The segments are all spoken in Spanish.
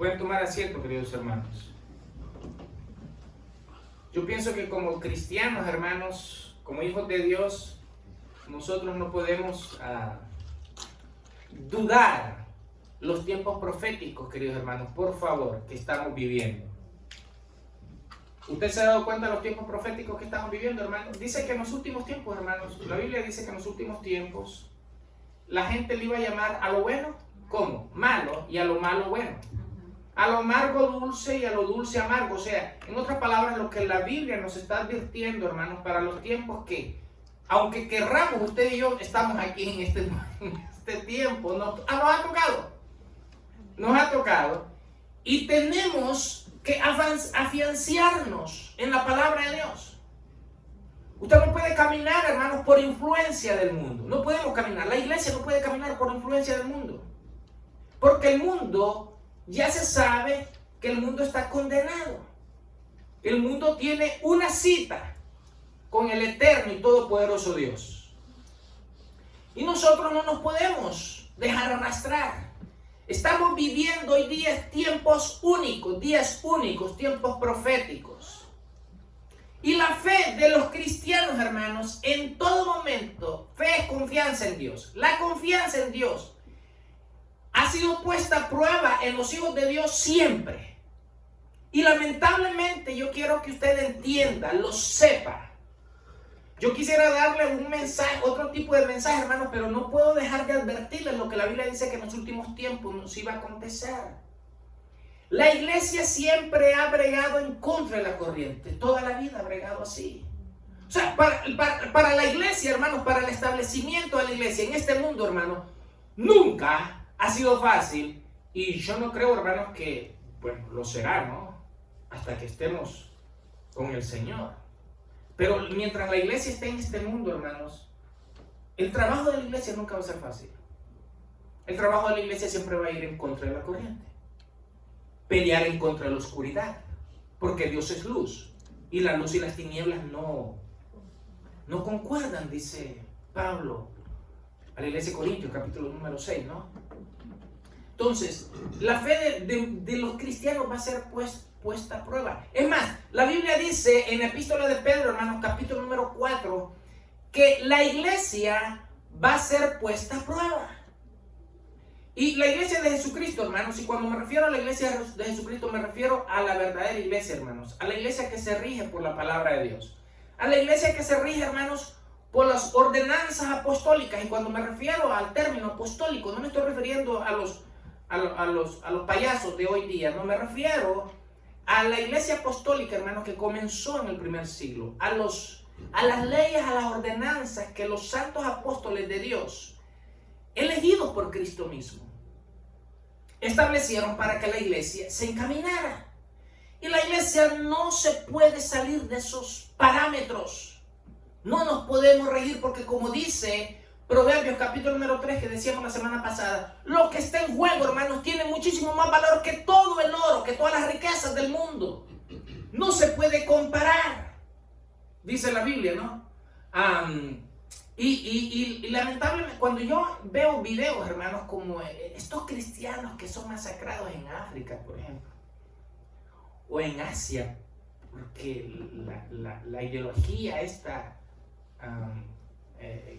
Pueden tomar asiento, queridos hermanos. Yo pienso que como cristianos, hermanos, como hijos de Dios, nosotros no podemos dudar los tiempos proféticos, queridos hermanos, por favor, que estamos viviendo. ¿Usted se ha dado cuenta de los tiempos proféticos que estamos viviendo, hermanos? Dice que en los últimos tiempos, hermanos, la Biblia dice que en los últimos tiempos la gente le iba a llamar a lo bueno, ¿cómo? Malo, y a lo malo bueno. A lo amargo dulce y a lo dulce amargo. O sea, en otras palabras, lo que la Biblia nos está advirtiendo, hermanos, para los tiempos que, aunque querramos, usted y yo estamos aquí en este tiempo, nos ha tocado. Nos ha tocado. Y tenemos que afianzarnos en la palabra de Dios. Usted no puede caminar, hermanos, por influencia del mundo. No podemos caminar. La iglesia no puede caminar por influencia del mundo. Porque el mundo, ya se sabe que el mundo está condenado. El mundo tiene una cita con el eterno y todopoderoso Dios. Y nosotros no nos podemos dejar arrastrar. Estamos viviendo hoy día tiempos únicos, días únicos, tiempos proféticos. Y la fe de los cristianos, hermanos, en todo momento, fe es confianza en Dios. La confianza en Dios ha sido puesta a prueba en los hijos de Dios siempre. Y lamentablemente yo quiero que usted entienda, lo sepa. Yo quisiera darle un mensaje, otro tipo de mensaje, hermanos, pero no puedo dejar de advertirles lo que la Biblia dice que en los últimos tiempos nos iba a acontecer. La iglesia siempre ha bregado en contra de la corriente. Toda la vida ha bregado así. O sea, para la iglesia, hermanos, para el establecimiento de la iglesia en este mundo, hermanos, nunca ha sido fácil, y yo no creo, hermanos, que, bueno, lo será, ¿no? Hasta que estemos con el Señor. Pero mientras la iglesia esté en este mundo, hermanos, el trabajo de la iglesia nunca va a ser fácil. El trabajo de la iglesia siempre va a ir en contra de la corriente. Pelear en contra de la oscuridad. Porque Dios es luz. Y la luz y las tinieblas no concuerdan, dice Pablo a la iglesia de Corintios, capítulo número 6, ¿no? Entonces, la fe de los cristianos va a ser puesta a prueba. Es más, la Biblia dice en la epístola de Pedro, hermanos, capítulo número 4, que la iglesia va a ser puesta a prueba. Y la iglesia de Jesucristo, hermanos, y cuando me refiero a la iglesia de Jesucristo, me refiero a la verdadera iglesia, hermanos, a la iglesia que se rige por la palabra de Dios, a la iglesia que se rige, hermanos, por las ordenanzas apostólicas. Y cuando me refiero al término apostólico, no me estoy refiriendo a los payasos de hoy día, no me refiero a la iglesia apostólica, hermanos, que comenzó en el primer siglo, a las leyes, a las ordenanzas que los santos apóstoles de Dios, elegidos por Cristo mismo, establecieron para que la iglesia se encaminara. Y la iglesia no se puede salir de esos parámetros. No nos podemos regir porque, como dice Proverbios capítulo número 3 que decíamos la semana pasada, lo que está en juego, hermanos, tiene muchísimo más valor que todo el oro, que todas las riquezas del mundo. No se puede comparar, dice la Biblia, ¿no? Y lamentablemente, cuando yo veo videos, hermanos, como estos cristianos que son masacrados en África, por ejemplo, o en Asia, porque la ideología esta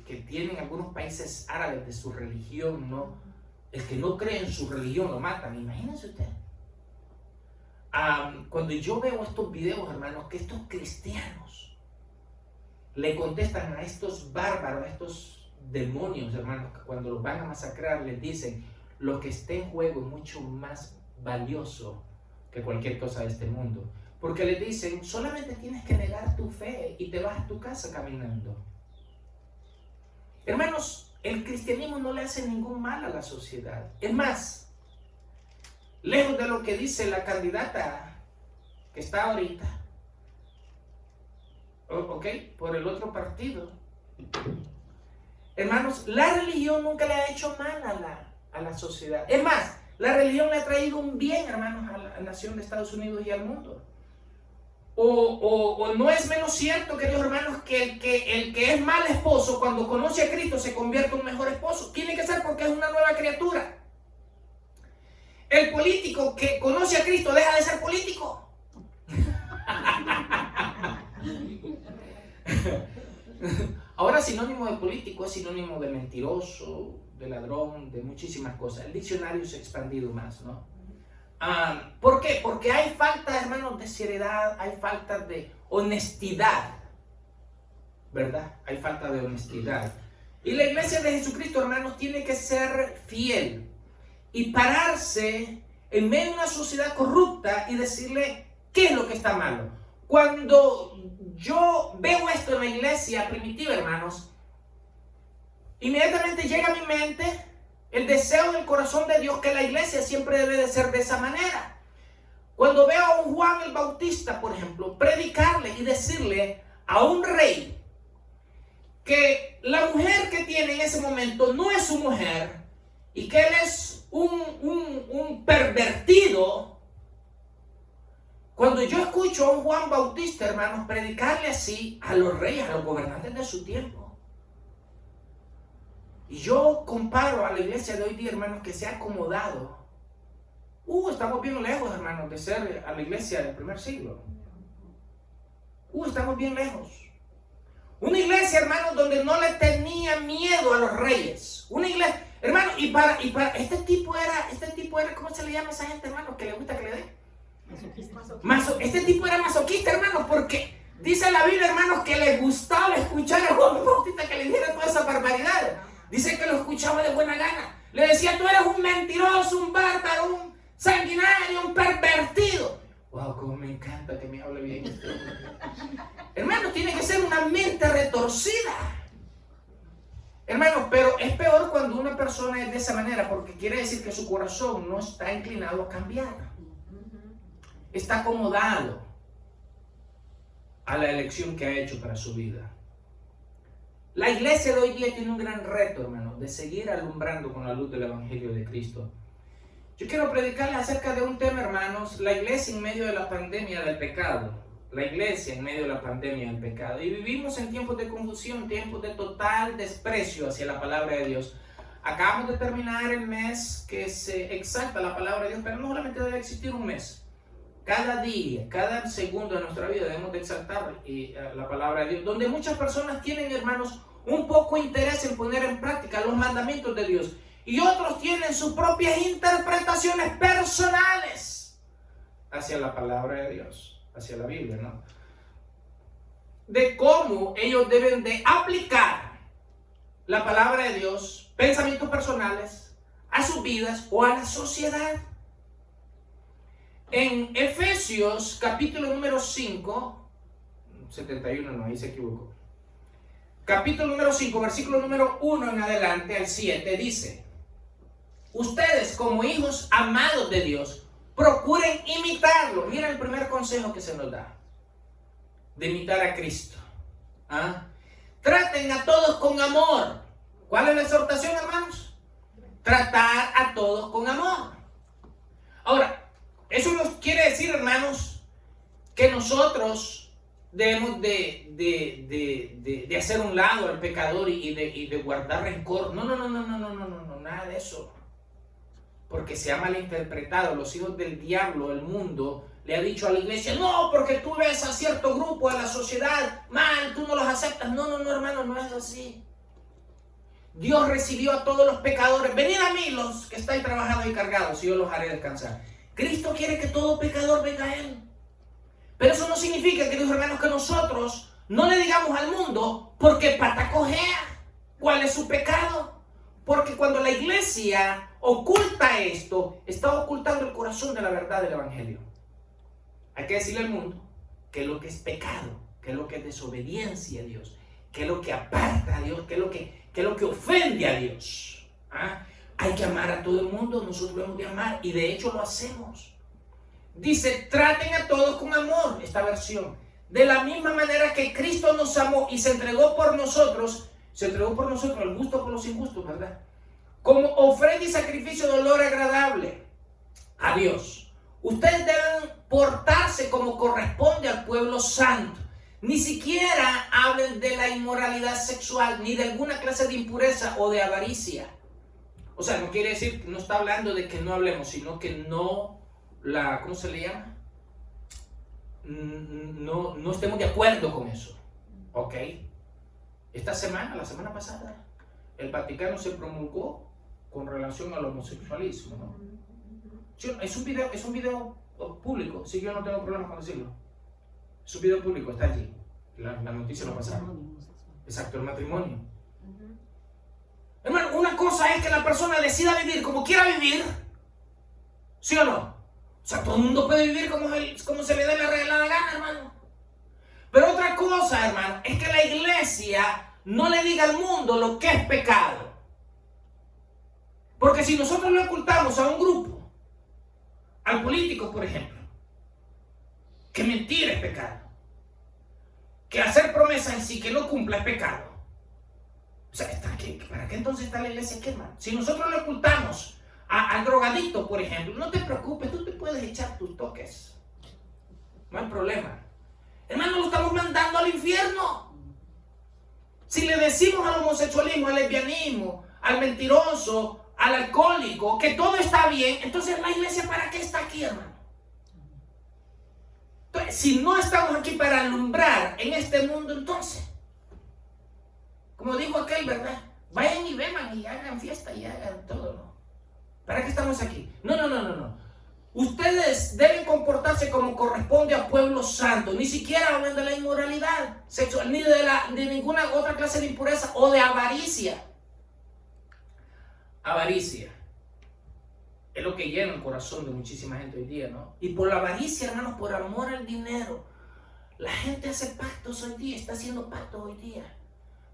que tienen algunos países árabes de su religión, ¿no? El que no cree en su religión lo matan. Imagínense usted. Cuando yo veo estos videos, hermanos, que estos cristianos le contestan a estos bárbaros, a estos demonios, hermanos, que cuando los van a masacrar les dicen: lo que esté en juego es mucho más valioso que cualquier cosa de este mundo. Porque les dicen: solamente tienes que negar tu fe y te vas a tu casa caminando. Hermanos, el cristianismo no le hace ningún mal a la sociedad. Es más, lejos de lo que dice la candidata que está ahorita, por el otro partido, hermanos, la religión nunca le ha hecho mal a la sociedad. Es más, la religión le ha traído un bien, hermanos, a la nación de Estados Unidos y al mundo. O no es menos cierto, queridos hermanos, que el que es mal esposo, cuando conoce a Cristo, se convierte en un mejor esposo. Tiene que ser porque es una nueva criatura. el político que conoce a Cristo deja de ser político. Ahora sinónimo de político es sinónimo de mentiroso, de ladrón, de muchísimas cosas. El diccionario se ha expandido más, ¿no? ¿Por qué? Porque hay falta, hermanos, de seriedad, hay falta de honestidad, ¿verdad? Hay falta de honestidad. Y la iglesia de Jesucristo, hermanos, tiene que ser fiel y pararse en medio de una sociedad corrupta y decirle qué es lo que está malo. Cuando yo veo esto en la iglesia primitiva, hermanos, inmediatamente llega a mi mente el deseo del corazón de Dios que la iglesia siempre debe de ser de esa manera. Cuando veo a un Juan el Bautista, por ejemplo, predicarle y decirle a un rey que la mujer que tiene en ese momento no es su mujer y que él es un pervertido. Cuando yo escucho a un Juan Bautista, hermanos, predicarle así a los reyes, a los gobernantes de su tiempo, y yo comparo a la iglesia de hoy día, hermanos, que se ha acomodado. Estamos bien lejos, hermanos, de ser a la iglesia del primer siglo. Estamos bien lejos. Una iglesia, hermanos, donde no le tenía miedo a los reyes. Una iglesia, hermanos, y para este tipo era, ¿cómo se le llama a esa gente, hermanos, que le gusta que le den? Este tipo era masoquista, hermanos, porque dice la Biblia, hermanos, que le gustaba escuchar a Juan Bautista que le dijera toda esa barbaridad. Dice que lo escuchaba de buena gana. Le decía, tú eres un mentiroso, un bárbaro, un sanguinario, un pervertido. Wow, cómo me encanta que me hable bien este hombre. Hermanos, tiene que ser una mente retorcida. Hermanos, pero es peor cuando una persona es de esa manera, porque quiere decir que su corazón no está inclinado a cambiar. Está acomodado a la elección que ha hecho para su vida. La iglesia de hoy día tiene un gran reto, hermano, de seguir alumbrando con la luz del Evangelio de Cristo. Yo quiero predicarles acerca de un tema, hermanos, la iglesia en medio de la pandemia del pecado. La iglesia en medio de la pandemia del pecado. Y vivimos en tiempos de confusión, tiempos de total desprecio hacia la palabra de Dios. Acabamos de terminar el mes que se exalta la palabra de Dios, pero no solamente debe existir un mes. Cada día, cada segundo de nuestra vida debemos de exaltar la palabra de Dios, donde muchas personas tienen, hermanos, un poco interés en poner en práctica los mandamientos de Dios y otros tienen sus propias interpretaciones personales hacia la palabra de Dios, hacia la Biblia, ¿no? De cómo ellos deben de aplicar la palabra de Dios, pensamientos personales, a sus vidas o a la sociedad. En Efesios capítulo número 5, 71 no, ahí se equivocó. Capítulo número 5, versículo número 1 en adelante al 7 dice: ustedes como hijos amados de Dios, procuren imitarlo. Mira el primer consejo que se nos da, de imitar a Cristo. Traten a todos con amor. ¿Cuál es la exhortación, hermanos? Tratar a todos con amor. Ahora, eso nos quiere decir, hermanos, que nosotros debemos de hacer un lado al pecador y de guardar rencor. No, nada de eso. Porque se ha malinterpretado. Los hijos del diablo, el mundo, le ha dicho a la iglesia, no, porque tú ves a cierto grupo, a la sociedad, mal, tú no los aceptas. No, hermano, no es así. Dios recibió a todos los pecadores. Venid a mí los que estáis trabajados y cargados y yo los haré descansar. Cristo quiere que todo pecador venga a Él. Pero eso no significa, queridos hermanos, que nosotros no le digamos al mundo porque patacojea cuál es su pecado. Porque cuando la iglesia oculta esto, está ocultando el corazón de la verdad del Evangelio. Hay que decirle al mundo qué es lo que es pecado, qué es lo que es desobediencia a Dios, qué es lo que aparta a Dios, qué es lo que ofende a Dios. Hay que amar a todo el mundo, nosotros debemos de amar y de hecho lo hacemos. Dice, traten a todos con amor, esta versión. De la misma manera que Cristo nos amó y se entregó por nosotros el justo por los injustos, ¿verdad? Como ofrenda y sacrificio de olor agradable a Dios. Ustedes deben portarse como corresponde al pueblo santo. Ni siquiera hablen de la inmoralidad sexual, ni de alguna clase de impureza o de avaricia. O sea, no quiere decir, no está hablando de que no hablemos, sino que no ¿cómo se le llama? No estemos de acuerdo con eso. ¿Ok? La semana pasada, el Vaticano se promulgó con relación al homosexualismo, ¿no? Es un video público, sí, yo no tengo problema con decirlo. Es un video público, está allí. La noticia lo pasaron. Exacto, el matrimonio. Hermano, una cosa es que la persona decida vivir como quiera vivir, ¿sí o no? O sea, todo el mundo puede vivir como se le dé la gana, hermano. Pero otra cosa, hermano, es que la iglesia no le diga al mundo lo que es pecado. Porque si nosotros le ocultamos a un grupo, al político, por ejemplo, que mentir es pecado, que hacer promesas y que no cumpla es pecado. O sea, ¿para qué entonces está la iglesia aquí, hermano? Si nosotros le ocultamos al drogadicto, por ejemplo, no te preocupes, tú te puedes echar tus toques. No hay problema. Hermano, lo estamos mandando al infierno. Si le decimos al homosexualismo, al lesbianismo, al mentiroso, al alcohólico, que todo está bien, entonces la iglesia, ¿para qué está aquí, hermano? Entonces, si no estamos aquí para alumbrar en este mundo, entonces, como dijo aquel, ¿verdad? Vayan y beban y hagan fiesta y hagan todo, ¿no? ¿Para qué estamos aquí? No. Ustedes deben comportarse como corresponde a pueblo santo. Ni siquiera hablan de la inmoralidad sexual, ni de ninguna otra clase de impureza o de avaricia. Avaricia es lo que llena el corazón de muchísima gente hoy día, ¿no? Y por la avaricia, hermanos, por amor al dinero, la gente hace pactos hoy día, está haciendo pactos hoy día.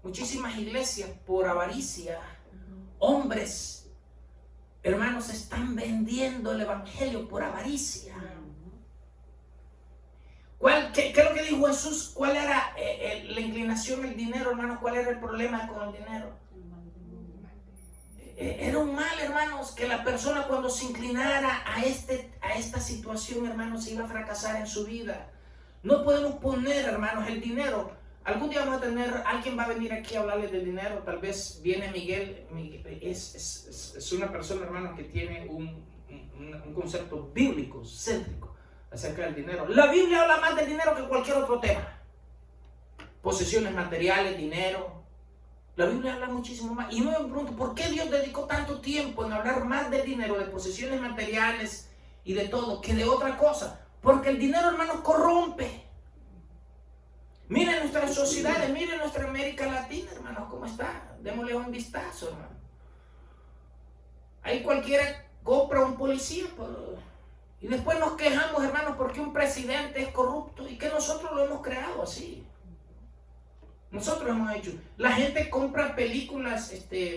Muchísimas iglesias por avaricia, hombres, hermanos, están vendiendo el evangelio por avaricia. ¿Qué es lo que dijo Jesús? ¿Cuál era la inclinación al dinero, hermanos? ¿Cuál era el problema con el dinero? Era un mal, hermanos, que la persona cuando se inclinara a esta situación, hermanos, iba a fracasar en su vida. No podemos poner, hermanos, el dinero. Algún día vamos a tener, alguien va a venir aquí a hablarles del dinero. Tal vez viene Miguel es una persona, hermanos, que tiene un concepto bíblico, céntrico acerca del dinero. La Biblia habla más del dinero que cualquier otro tema. Posesiones materiales, dinero. La Biblia habla muchísimo más. Y yo me pregunto, ¿por qué Dios dedicó tanto tiempo en hablar más del dinero, de posesiones materiales y de todo, que de otra cosa? Porque el dinero, hermanos, corrompe. Miren nuestras sociedades, miren nuestra América Latina, hermanos, cómo está. Démosle un vistazo, hermano. Ahí cualquiera compra un policía. Y después nos quejamos, hermanos, porque un presidente es corrupto y que nosotros lo hemos creado así. Nosotros hemos hecho. La gente compra películas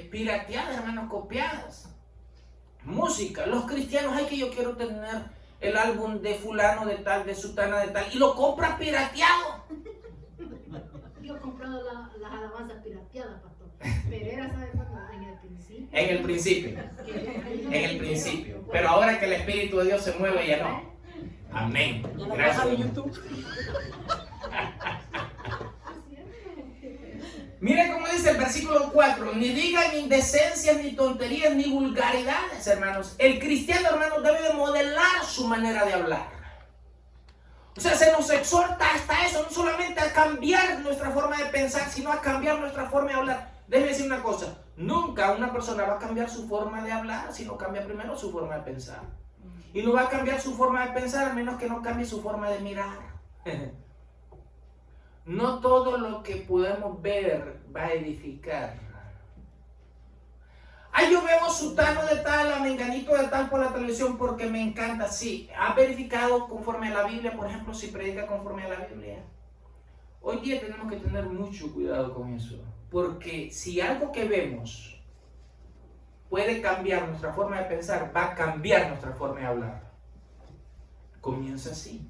pirateadas, hermanos, copiadas. Música. Los cristianos, ay, que yo quiero tener el álbum de fulano de tal, de sutana de tal, y lo compra pirateado. Yo he comprado las alabanzas pirateadas, pastor. Pero era, ¿sabes cuándo? En el principio. En el principio. En el principio. Pero ahora que el Espíritu de Dios se mueve, ya no. Amén. Gracias. Miren cómo dice el versículo 4, ni digan indecencias, ni tonterías, ni vulgaridades, hermanos. El cristiano, hermanos, debe de modelar su manera de hablar. O sea, se nos exhorta hasta eso, no solamente a cambiar nuestra forma de pensar, sino a cambiar nuestra forma de hablar. Déjenme decir una cosa, nunca una persona va a cambiar su forma de hablar si no cambia primero su forma de pensar. Y no va a cambiar su forma de pensar a menos que no cambie su forma de mirar. No todo lo que podemos ver va a edificar. Ay, yo veo a sutano de tal, a menganito de tal por la televisión porque me encanta. Sí, ¿ha verificado conforme a la Biblia? Por ejemplo, si predica conforme a la Biblia. Hoy día tenemos que tener mucho cuidado con eso. Porque si algo que vemos puede cambiar nuestra forma de pensar, va a cambiar nuestra forma de hablar. Comienza así.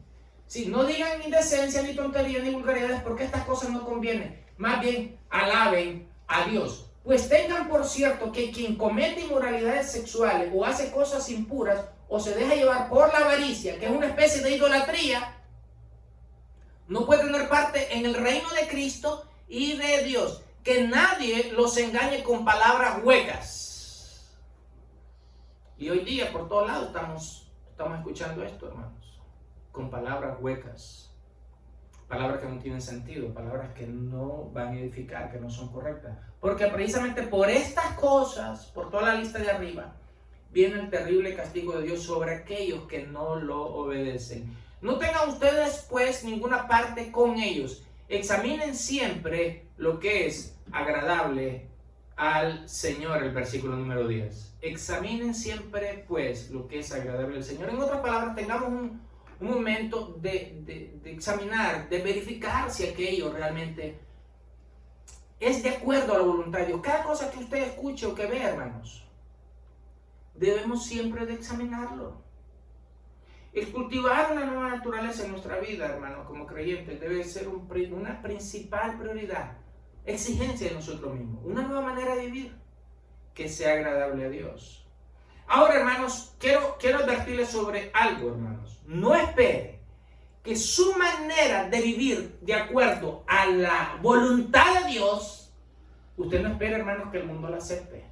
Sí, no digan indecencia, ni tonterías, ni vulgaridades, porque estas cosas no convienen. Más bien, alaben a Dios. Pues tengan por cierto que quien comete inmoralidades sexuales o hace cosas impuras o se deja llevar por la avaricia, que es una especie de idolatría, no puede tener parte en el reino de Cristo y de Dios. Que nadie los engañe con palabras huecas. Y hoy día por todos lados estamos escuchando esto, hermanos, con palabras huecas, palabras que no tienen sentido, palabras que no van a edificar, que no son correctas. Porque precisamente por estas cosas, por toda la lista de arriba, viene el terrible castigo de Dios sobre aquellos que no lo obedecen. No tengan ustedes pues ninguna parte con ellos. Examinen siempre lo que es agradable al Señor, el versículo número 10. Examinen siempre pues lo que es agradable al Señor. En otras palabras, tengamos un momento de examinar, de verificar si aquello realmente es de acuerdo a la voluntad de Dios. Cada cosa que usted escuche o que vea, hermanos, debemos siempre de examinarlo. El cultivar una nueva naturaleza en nuestra vida, hermanos, como creyentes, debe ser una principal prioridad, exigencia de nosotros mismos, una nueva manera de vivir que sea agradable a Dios. Ahora, hermanos, quiero advertirles sobre algo, hermanos. No espere que su manera de vivir de acuerdo a la voluntad de Dios, usted no espere, hermanos, que el mundo la acepte.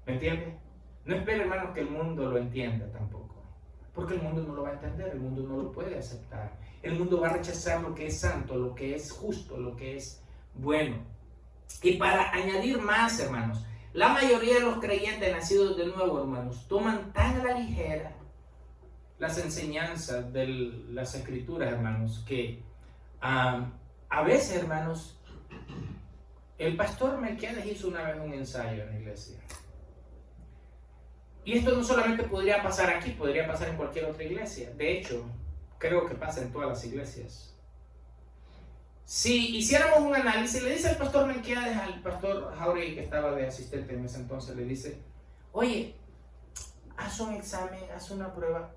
¿Me entiende? No espere, hermanos, que el mundo lo entienda tampoco. Porque el mundo no lo va a entender, el mundo no lo puede aceptar. El mundo va a rechazar lo que es santo, lo que es justo, lo que es bueno. Y para añadir más, hermanos, la mayoría de los creyentes nacidos de nuevo, hermanos, toman tan a la ligera las enseñanzas de las escrituras, hermanos, que a veces, hermanos, el pastor Melquiades hizo una vez un ensayo en la iglesia. Y esto no solamente podría pasar aquí, podría pasar en cualquier otra iglesia. De hecho, creo que pasa en todas las iglesias. Si hiciéramos un análisis, le dice el pastor Melquiades al pastor Jauregui, que estaba de asistente en ese entonces, le dice: oye, haz un examen, haz una prueba,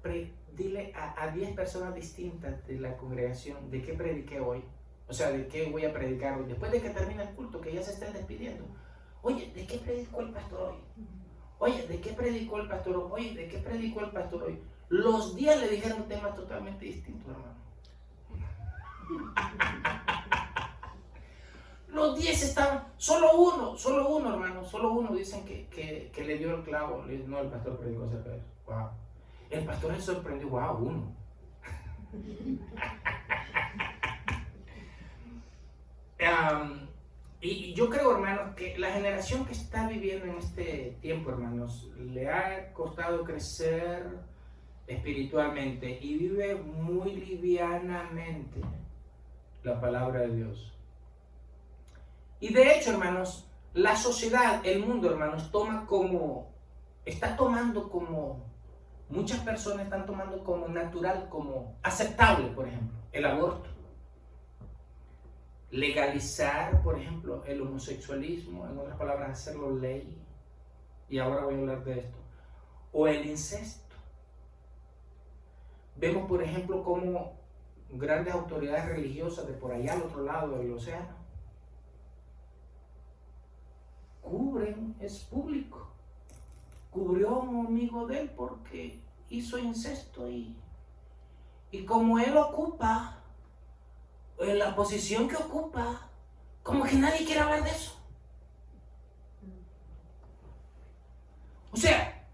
dile a 10 personas distintas de la congregación de qué prediqué hoy. O sea, de qué voy a predicar hoy. Después de que termine el culto, que ya se estén despidiendo. Oye, ¿de qué predicó el pastor hoy? Oye, ¿de qué predicó el pastor hoy? Oye, ¿de qué predicó el pastor hoy? Los 10 le dijeron temas totalmente distintos, hermano. Los 10 estaban, solo uno, hermano, solo uno dicen que le dio el clavo. No, el pastor predicó acerca de eso. Wow. El pastor se sorprendió, wow, uno. Y yo creo, hermanos, que la generación que está viviendo en este tiempo, hermanos, le ha costado crecer espiritualmente y vive muy livianamente la palabra de Dios. Y de hecho, hermanos, la sociedad, el mundo, hermanos, está tomando como, muchas personas están tomando como natural, como aceptable, por ejemplo, el aborto. Legalizar, por ejemplo, el homosexualismo, en otras palabras, hacerlo ley. Y ahora voy a hablar de esto. O el incesto. Vemos, por ejemplo, cómo grandes autoridades religiosas de por allá al otro lado del océano cubren, es público. Cubrió a un amigo de él porque hizo incesto y como él ocupa en la posición que ocupa, como que nadie quiere hablar de eso. O sea,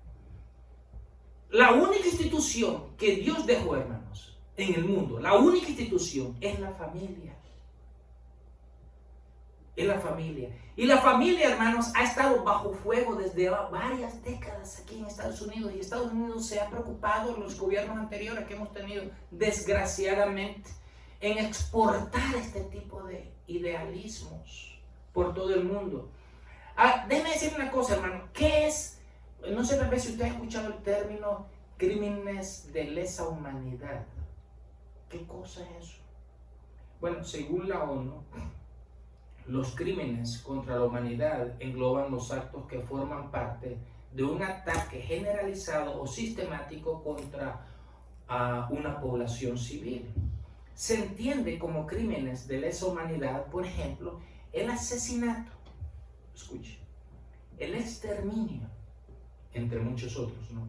la única institución que Dios dejó, hermanos, en el mundo, la única institución es la familia. Es la familia. Y la familia, hermanos, ha estado bajo fuego desde varias décadas aquí en Estados Unidos. Y Estados Unidos se ha preocupado, los gobiernos anteriores que hemos tenido, desgraciadamente, en exportar este tipo de idealismos por todo el mundo. Déjeme decir una cosa, hermano. ¿Qué es? No sé tal vez si usted ha escuchado el término crímenes de lesa humanidad. ¿Qué cosa es eso? Bueno, según la ONU, los crímenes contra la humanidad engloban los actos que forman parte de un ataque generalizado o sistemático contra una población civil. Se entiende como crímenes de lesa humanidad, por ejemplo, el asesinato, escuche, el exterminio, entre muchos otros, ¿no?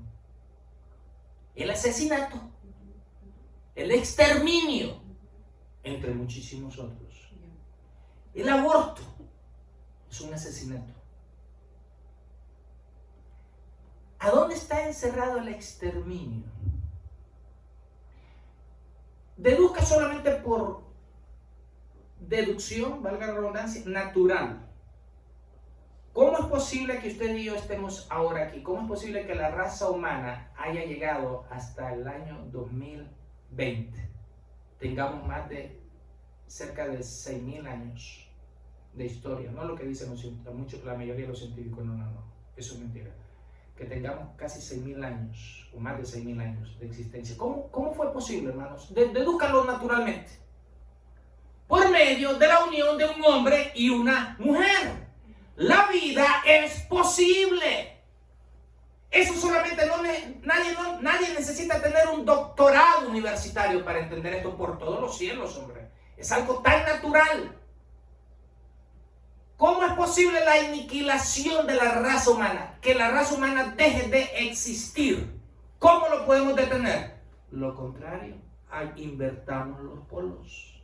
El asesinato, el exterminio, entre muchísimos otros. El aborto es un asesinato. ¿A dónde está encerrado el exterminio? Deduzca solamente por deducción, valga la redundancia, natural. ¿Cómo es posible que usted y yo estemos ahora aquí? ¿Cómo es posible que la raza humana haya llegado hasta el año 2020? Tengamos más de cerca de 6.000 años de historia. No lo que dicen la mayoría de los científicos, no. Eso es mentira. Que tengamos casi 6.000 años, o más de 6.000 años de existencia. ¿Cómo fue posible, hermanos? Dedúcalo naturalmente. Por medio de la unión de un hombre y una mujer. La vida es posible. Eso solamente nadie necesita tener un doctorado universitario para entender esto por todos los cielos, hombre. Es algo tan natural. ¿Cómo es posible la aniquilación de la raza humana? Que la raza humana deje de existir. ¿Cómo lo podemos detener? Lo contrario, invertamos los polos.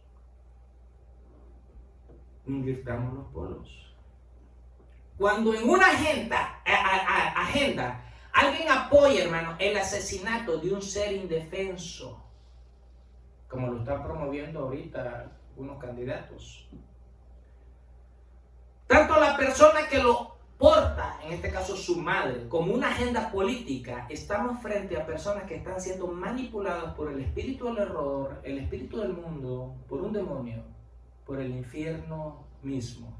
Invirtamos los polos. Cuando en una agenda alguien apoya, hermano, el asesinato de un ser indefenso, como lo están promoviendo ahorita unos candidatos, tanto la persona que lo porta, en este caso su madre, como una agenda política, estamos frente a personas que están siendo manipuladas por el espíritu del error, el espíritu del mundo, por un demonio, por el infierno mismo.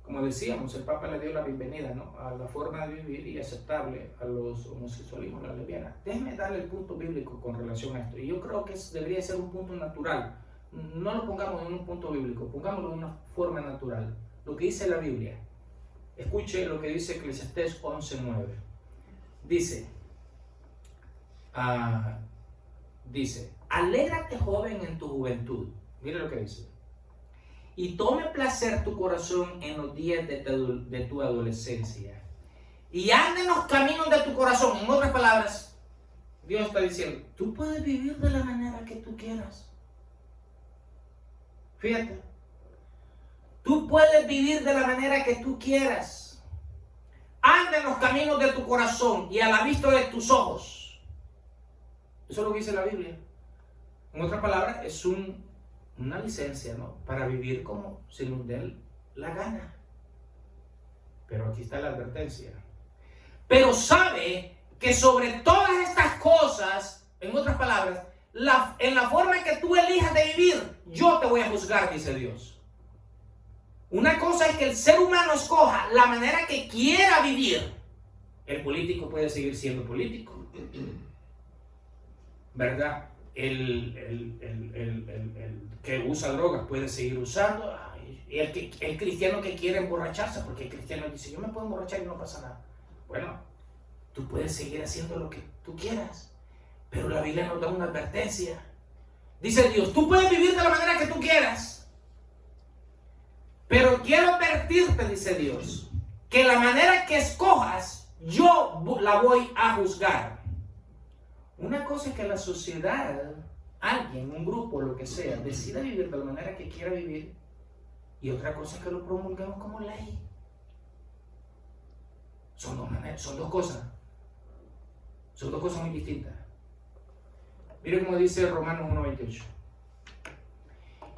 Como decíamos, el Papa le dio la bienvenida, ¿no?, a la forma de vivir y aceptable a los homosexualismos, la lesbiana. Déjeme darle el punto bíblico con relación a esto. Y yo creo que debería ser un punto natural. No lo pongamos en un punto bíblico, pongámoslo de una forma natural. Lo que dice la Biblia. Escuche lo que dice Eclesiastés 11:9. Dice, alégrate joven en tu juventud. Mire lo que dice. Y tome placer tu corazón en los días de tu adolescencia. Y ande en los caminos de tu corazón. En otras palabras, Dios está diciendo, tú puedes vivir de la manera que tú quieras. Fíjate, tú puedes vivir de la manera que tú quieras. Anda en los caminos de tu corazón y a la vista de tus ojos. Eso es lo que dice la Biblia. En otras palabras, es una licencia, ¿no?, para vivir como se nos dé la gana. Pero aquí está la advertencia. Pero sabe que sobre todas estas cosas, en otras palabras, en la forma que tú elijas de vivir, yo te voy a juzgar, dice Dios. Una cosa es que el ser humano escoja la manera que quiera vivir. El político puede seguir siendo político, ¿verdad? El que usa drogas puede seguir usando. El cristiano que quiere emborracharse, porque el cristiano dice, yo me puedo emborrachar y no pasa nada. Bueno, tú puedes seguir haciendo lo que tú quieras. Pero la Biblia nos da una advertencia. Dice Dios, tú puedes vivir de la manera que tú quieras. Pero quiero advertirte, dice Dios, que la manera que escojas, yo la voy a juzgar. Una cosa es que la sociedad, alguien, un grupo, lo que sea, decida vivir de la manera que quiera vivir. Y otra cosa es que lo promulguemos como ley. Son dos cosas. Son dos cosas muy distintas. Mire cómo dice Romanos 1:28.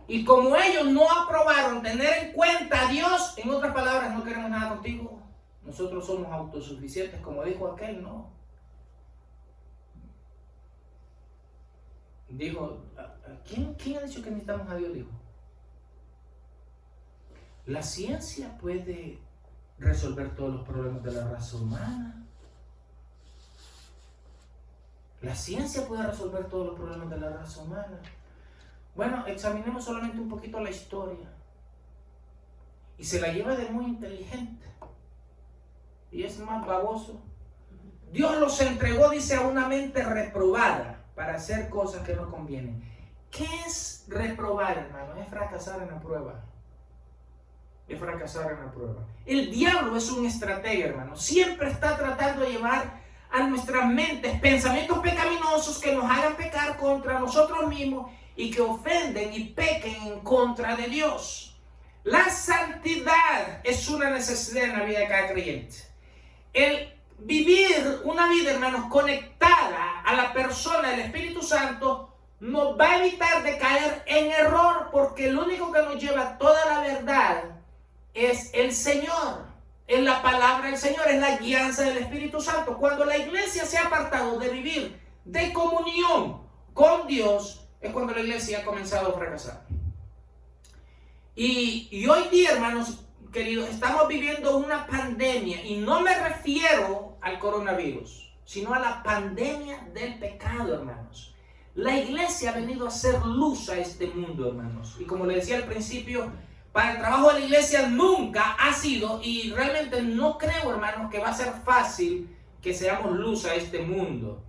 Y como ellos no aprobaron tener en cuenta a Dios, en otras palabras, no queremos nada contigo. Nosotros somos autosuficientes, como dijo aquel, ¿no? Dijo, ¿quién ha dicho que necesitamos a Dios? Dijo, la ciencia puede resolver todos los problemas de la raza humana. La ciencia puede resolver todos los problemas de la raza humana. Bueno, examinemos solamente un poquito la historia. Y se la lleva de muy inteligente. Y es más baboso. Dios los entregó, dice, a una mente reprobada para hacer cosas que no convienen. ¿Qué es reprobar, hermano? Es fracasar en la prueba. Es fracasar en la prueba. El diablo es un estratega, hermano. Siempre está tratando de llevar a nuestras mentes pensamientos pecaminosos que nos hagan pecar contra nosotros mismos y que ofenden y pequen en contra de Dios. La santidad es una necesidad en la vida de cada creyente. el vivir una vida, hermanos, conectada a la persona del Espíritu Santo nos va a evitar de caer en error, porque el único que nos lleva toda la verdad es el Señor, es la palabra del Señor, es la guianza del Espíritu Santo. Cuando la iglesia se ha apartado de vivir de comunión con Dios, es cuando la iglesia ha comenzado a fracasar. Y hoy día, hermanos queridos, estamos viviendo una pandemia, y no me refiero al coronavirus, sino a la pandemia del pecado, hermanos. La iglesia ha venido a hacer luz a este mundo, hermanos. Y como le decía al principio, para el trabajo de la iglesia nunca ha sido, y realmente no creo, hermanos, que va a ser fácil que seamos luz a este mundo.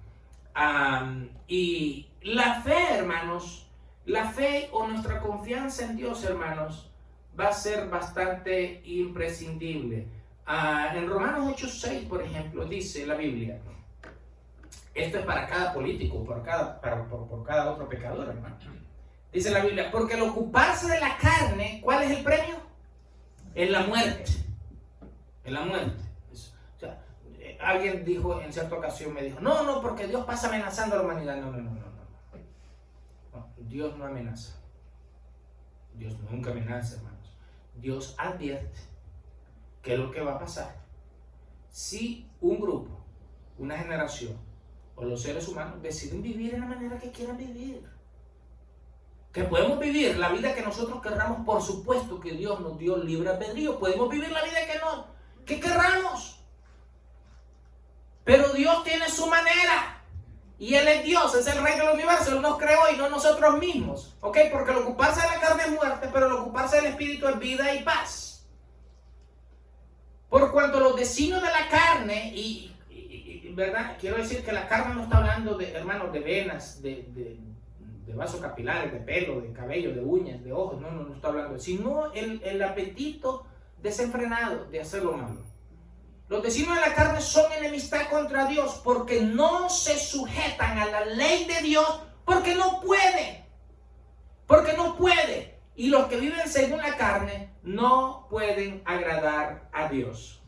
Y la fe, hermanos, la fe o nuestra confianza en Dios, hermanos, va a ser bastante imprescindible. En Romanos 8:6, por ejemplo, dice la Biblia, esto es para cada político, por cada otro pecador, hermano. Dice la Biblia, porque al ocuparse de la carne, ¿cuál es el premio? Es la muerte. Es la muerte. O sea, alguien dijo en cierta ocasión, me dijo, no, porque Dios pasa amenazando a la humanidad. No, Dios no amenaza. Dios nunca amenaza, hermanos. Dios advierte qué es lo que va a pasar si un grupo, una generación o los seres humanos deciden vivir de la manera que quieran vivir. Que podemos vivir la vida que nosotros querramos, por supuesto que Dios nos dio libre albedrío. Podemos vivir la vida que querramos. Pero Dios tiene su manera. Y Él es Dios, es el Rey del universo. Él nos creó y no nosotros mismos. ¿Ok? Porque el ocuparse de la carne es muerte, pero el ocuparse del Espíritu es vida y paz. Por cuanto los designios de la carne, ¿verdad? Quiero decir que la carne no está hablando de, hermanos, de venas, de vasos capilares, de pelo, de cabello, de uñas, de ojos. No está hablando, sino el apetito desenfrenado de hacer lo malo. Los designios de la carne son enemistad contra Dios, porque no se sujetan a la ley de Dios, porque no puede. Y los que viven según la carne no pueden agradar a Dios.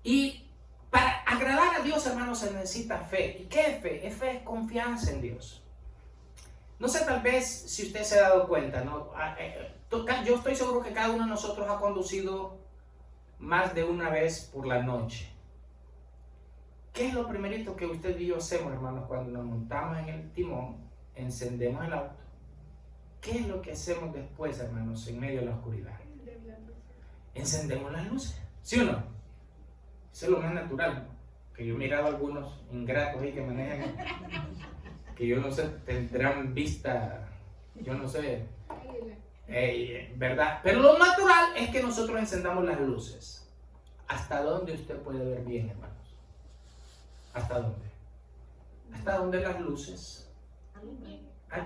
Y para agradar a Dios, hermanos, se necesita fe. ¿Y qué es fe? Fe es confianza en Dios. No sé, tal vez si usted se ha dado cuenta, ¿no? Yo estoy seguro que cada uno de nosotros ha conducido más de una vez por la noche. ¿Qué es lo primerito que usted y yo hacemos, hermanos, cuando nos montamos en el timón, encendemos el auto? ¿Qué es lo que hacemos después, hermanos, en medio de la oscuridad? Encendemos las luces, ¿sí o no? Eso es lo más natural, ¿no? Que yo he mirado a algunos ingratos ahí que manejan, que yo no sé, tendrán vista, yo no sé, ¿verdad? Pero lo natural es que nosotros encendamos las luces. ¿Hasta dónde usted puede ver bien, hermanos? ¿Hasta dónde? ¿Hasta dónde las luces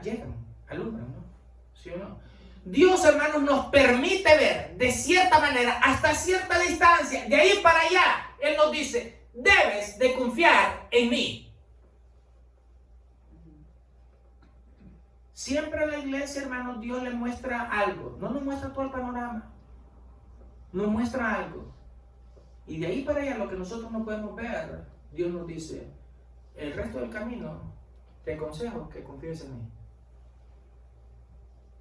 llegan, alumbran, ¿no? ¿Sí o no? Dios, hermanos, nos permite ver de cierta manera, hasta cierta distancia, de ahí para allá. Él nos dice, debes de confiar en mí. Siempre a la iglesia, hermanos, Dios le muestra algo. No nos muestra todo el panorama. Nos muestra algo. Y de ahí para allá, lo que nosotros no podemos ver, Dios nos dice, el resto del camino, te aconsejo que confíes en mí.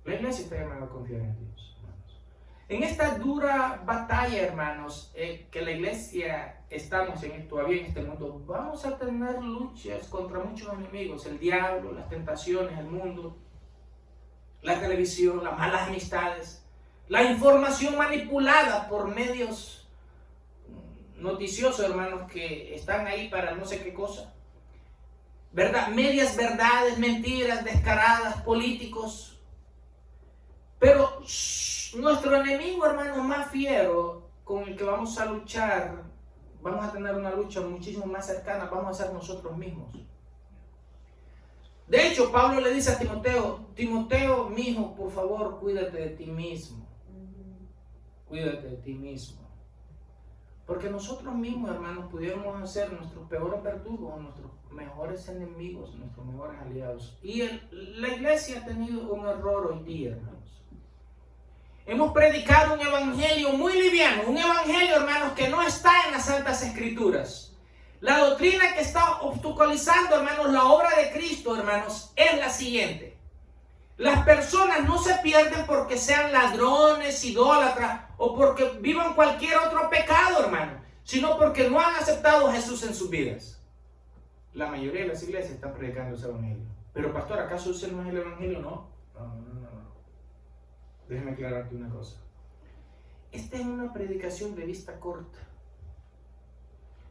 La iglesia está llamada a confiar en Dios, hermanos. En esta dura batalla, hermanos, que la iglesia estamos todavía en este mundo, vamos a tener luchas contra muchos enemigos: el diablo, las tentaciones, el mundo, la televisión, las malas amistades, la información manipulada por medios noticiosos, hermanos, que están ahí para no sé qué cosa, ¿verdad? Medias verdades, mentiras descaradas, políticos. Pero nuestro enemigo, hermano, más fiero, con el que vamos a luchar, vamos a tener una lucha muchísimo más cercana, vamos a ser nosotros mismos. De hecho, Pablo le dice a Timoteo, mi hijo, por favor, cuídate de ti mismo. Cuídate de ti mismo. Porque nosotros mismos, hermanos, pudiéramos hacer nuestros peores verdugos, nuestros mejores enemigos, nuestros mejores aliados. Y la iglesia ha tenido un error hoy día, hermanos. hemos predicado un evangelio muy liviano, un evangelio, hermanos, que no está en las Santas Escrituras. La doctrina que está obstaculizando, hermanos, la obra de Cristo, hermanos, es la siguiente. Las personas no se pierden porque sean ladrones, idólatras o porque vivan cualquier otro pecado, hermano, sino porque no han aceptado a Jesús en sus vidas. La mayoría de las iglesias están predicando ese evangelio. Pero pastor, ¿acaso ese no es el evangelio? No. Déjeme aclararte una cosa. Esta es una predicación de vista corta.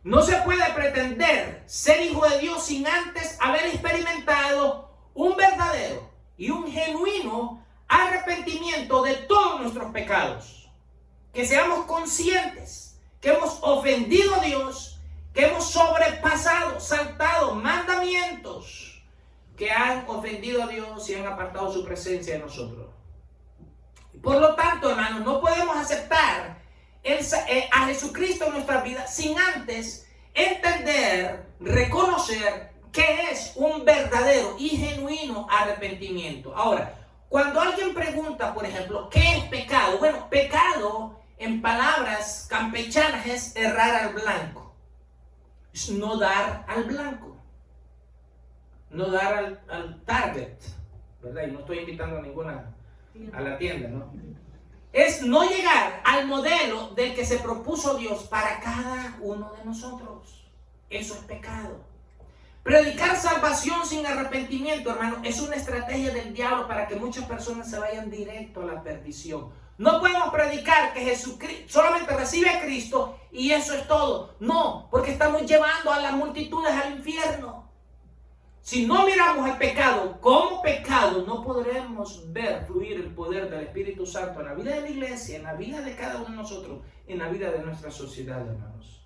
No se puede pretender ser hijo de Dios sin antes haber experimentado un verdadero y un genuino arrepentimiento de todos nuestros pecados. Que seamos conscientes que hemos ofendido a Dios, que hemos sobrepasado, saltado mandamientos que han ofendido a Dios y han apartado su presencia de nosotros. Por lo tanto, hermanos, no podemos aceptar a Jesucristo en nuestra vida sin antes entender, reconocer que es un verdadero y genuino arrepentimiento. Ahora, cuando alguien pregunta, por ejemplo, ¿qué es pecado? Bueno, pecado en palabras campechanas es errar al blanco. Es no dar al blanco. No dar al target, ¿verdad? Y no estoy invitando a ninguna a la tienda, ¿no? Es no llegar al modelo del que se propuso Dios para cada uno de nosotros. Eso es pecado. Predicar salvación sin arrepentimiento, hermano, es una estrategia del diablo para que muchas personas se vayan directo a la perdición. No podemos predicar que Jesucristo solamente recibe a Cristo y eso es todo. No, porque estamos llevando a las multitudes al infierno. Si no miramos el pecado como pecado, no podremos ver fluir el poder del Espíritu Santo en la vida de la iglesia, en la vida de cada uno de nosotros, en la vida de nuestra sociedad, hermanos.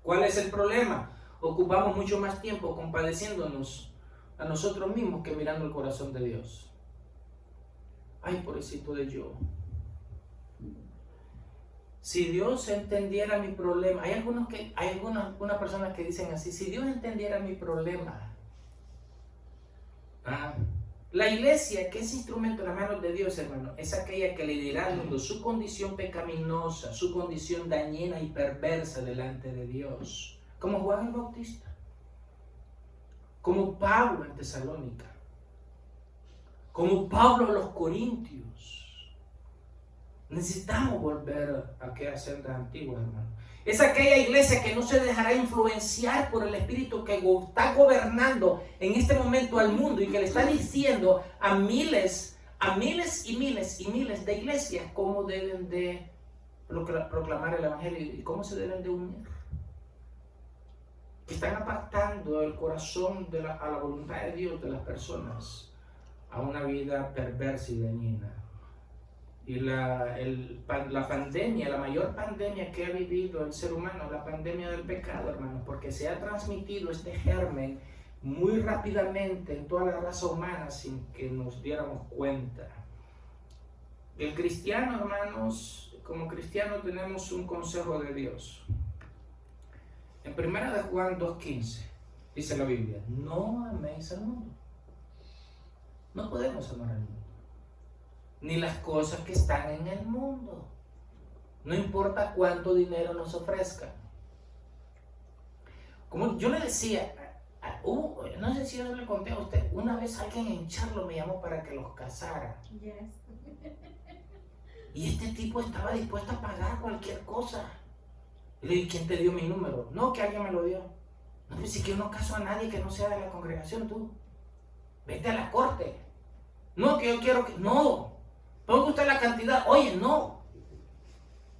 ¿Cuál es el problema? Ocupamos mucho más tiempo compadeciéndonos a nosotros mismos que mirando el corazón de Dios. Ay, pobrecito de yo. Si Dios entendiera mi problema, hay algunas personas que dicen así, si Dios entendiera mi problema. La iglesia, que es instrumento en las manos de Dios, hermano, es aquella que le dirá al mundo su condición pecaminosa, su condición dañina y perversa delante de Dios. Como Juan el Bautista, como Pablo en Tesalónica, como Pablo a los Corintios. Necesitamos volver a aquellas sendas antiguas, hermano. Es aquella iglesia que no se dejará influenciar por el Espíritu que está gobernando en este momento al mundo y que le está diciendo a miles y miles de iglesias cómo deben de proclamar el Evangelio y cómo se deben de unir. Están apartando el corazón a la voluntad de Dios de las personas a una vida perversa y dañina. Y la pandemia, la mayor pandemia que ha vivido el ser humano, la pandemia del pecado, hermano, porque se ha transmitido este germen muy rápidamente en toda la raza humana sin que nos diéramos cuenta. El cristiano, hermanos, como cristiano tenemos un consejo de Dios. En 1 Juan 2:15 dice la Biblia, no améis al mundo. No podemos amar al mundo, ni las cosas que están en el mundo. No importa cuánto dinero nos ofrezcan. Como yo le decía, no sé si yo le conté a usted, una vez alguien en Charlo me llamó para que los casara. Yes. Y este tipo estaba dispuesto a pagar cualquier cosa. Y le dije, ¿quién te dio mi número? No, que alguien me lo dio. No, pues si que yo no caso a nadie que no sea de la congregación, tú. Vete a la corte. No, que yo quiero que... No. Ponga usted la cantidad. Oye, no.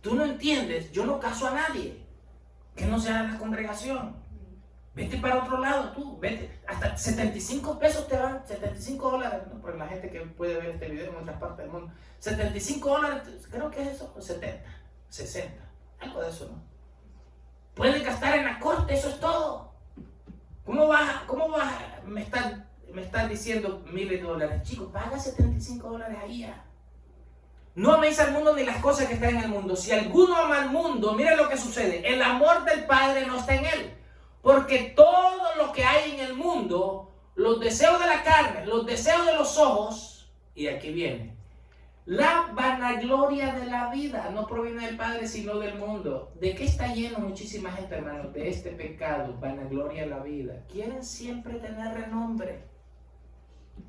Tú no entiendes. Yo no caso a nadie que no sea de la congregación. Vete para otro lado, tú. Vete. Hasta 75 pesos te van. $75. ¿No? Por la gente que puede ver este video en otras partes del mundo. $75, creo que es eso. O 70, 60. Algo de eso, ¿no? Puedes gastar en la corte, eso es todo. ¿Cómo vas? Me están diciendo miles de dólares. Chicos, paga $75 ahí ya. No améis al mundo ni las cosas que están en el mundo. Si alguno ama al mundo, mira lo que sucede. El amor del Padre no está en él. Porque todo lo que hay en el mundo, los deseos de la carne, los deseos de los ojos, y aquí viene, La vanagloria de la vida no proviene del Padre, sino del mundo. ¿De qué está lleno muchísima gente, hermanos? De este pecado, vanagloria de la vida. Quieren siempre tener renombre.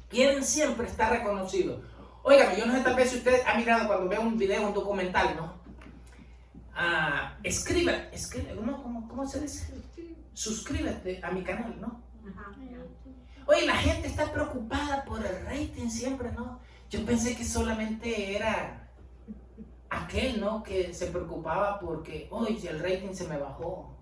Quieren siempre estar reconocidos. Óigame, yo no sé tal vez si usted ha mirado cuando ve un video, un documental, ¿no? Escribe, ¿no? ¿Cómo se dice? Suscríbete a mi canal, ¿no? Oye, la gente está preocupada por el rating siempre, ¿no? Yo pensé que solamente era aquel, ¿no? Que se preocupaba porque, oye, el rating se me bajó.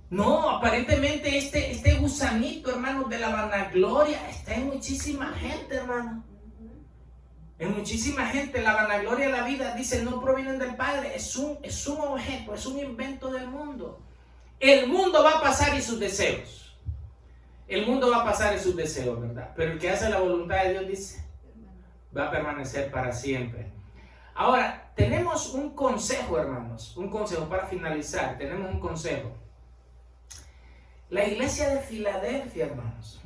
No, aparentemente este gusanito, hermano, de la vanagloria está en muchísima gente, hermano. En muchísima gente. La vanagloria de la vida, dice, no provienen del Padre. Es un objeto, es un invento del mundo. El mundo va a pasar y sus deseos. El mundo va a pasar y sus deseos, ¿verdad? Pero el que hace la voluntad de Dios, dice, va a permanecer para siempre. Ahora, tenemos un consejo, hermanos. Un consejo para finalizar. Tenemos un consejo. La iglesia de Filadelfia, hermanos,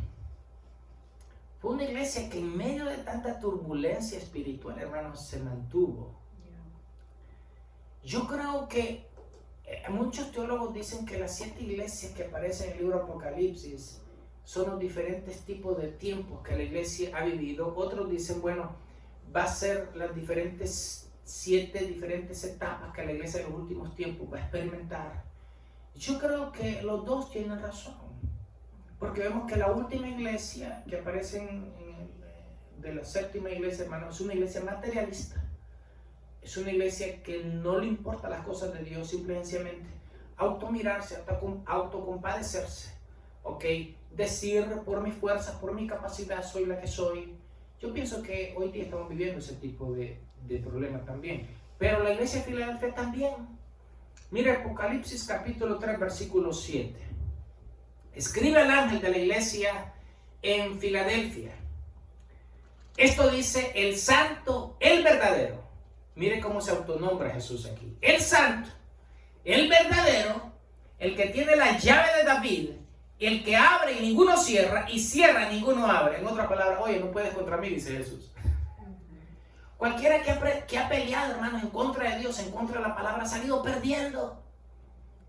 fue una iglesia que en medio de tanta turbulencia espiritual, hermanos, se mantuvo. Yo creo que muchos teólogos dicen que las 7 iglesias que aparecen en el libro Apocalipsis son los diferentes tipos de tiempos que la iglesia ha vivido. Otros dicen, bueno, va a ser las 7 diferentes etapas que la iglesia en los últimos tiempos va a experimentar. Yo creo que los dos tienen razón, porque vemos que la última iglesia que aparece de la 7ª iglesia, hermanos, es una iglesia materialista. Es una iglesia que no le importa las cosas de Dios, simplemente automirarse, autocompadecerse, ¿ok? Decir, por mis fuerzas, por mi capacidad, soy la que soy. Yo pienso que hoy día estamos viviendo ese tipo de problemas también. Pero la iglesia de Filadelfia también. Mira Apocalipsis capítulo 3, versículo 7. Escribe al ángel de la iglesia en Filadelfia. Esto dice el santo, el verdadero. Mire cómo se autonombra Jesús aquí. El santo, el verdadero, el que tiene la llave de David, el que abre y ninguno cierra, y cierra y ninguno abre. En otras palabras, oye, no puedes contra mí, dice Jesús. Cualquiera que ha peleado, hermanos, en contra de Dios, en contra de la palabra, ha salido perdiendo.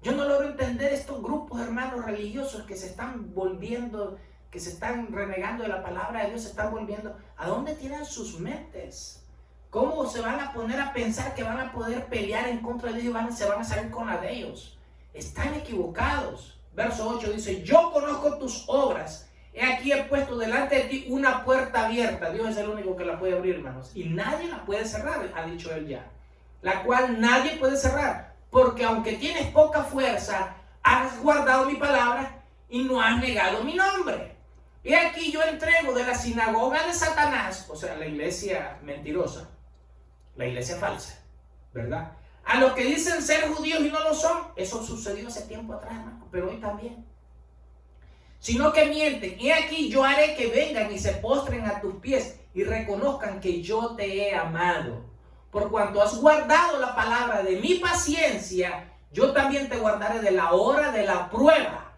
Yo no logro entender estos grupos, hermanos, religiosos que se están volviendo, que se están renegando de la palabra de Dios, se están volviendo. ¿A dónde tienen sus mentes? ¿Cómo se van a poner a pensar que van a poder pelear en contra de Dios y se van a salir con la de ellos? Están equivocados. Verso 8 dice, yo conozco tus obras. He aquí he puesto delante de ti una puerta abierta. Dios es el único que la puede abrir, hermanos. Y nadie la puede cerrar, ha dicho él ya. La cual nadie puede cerrar. Porque aunque tienes poca fuerza, has guardado mi palabra y no has negado mi nombre. He aquí yo entrego de la sinagoga de Satanás, o sea, la iglesia mentirosa, la iglesia falsa, ¿verdad? A los que dicen ser judíos y no lo son. Eso sucedió hace tiempo atrás, hermano, pero hoy también. Sino que mienten. He aquí yo haré que vengan y se postren a tus pies y reconozcan que yo te he amado. Por cuanto has guardado la palabra de mi paciencia, yo también te guardaré de la hora de la prueba.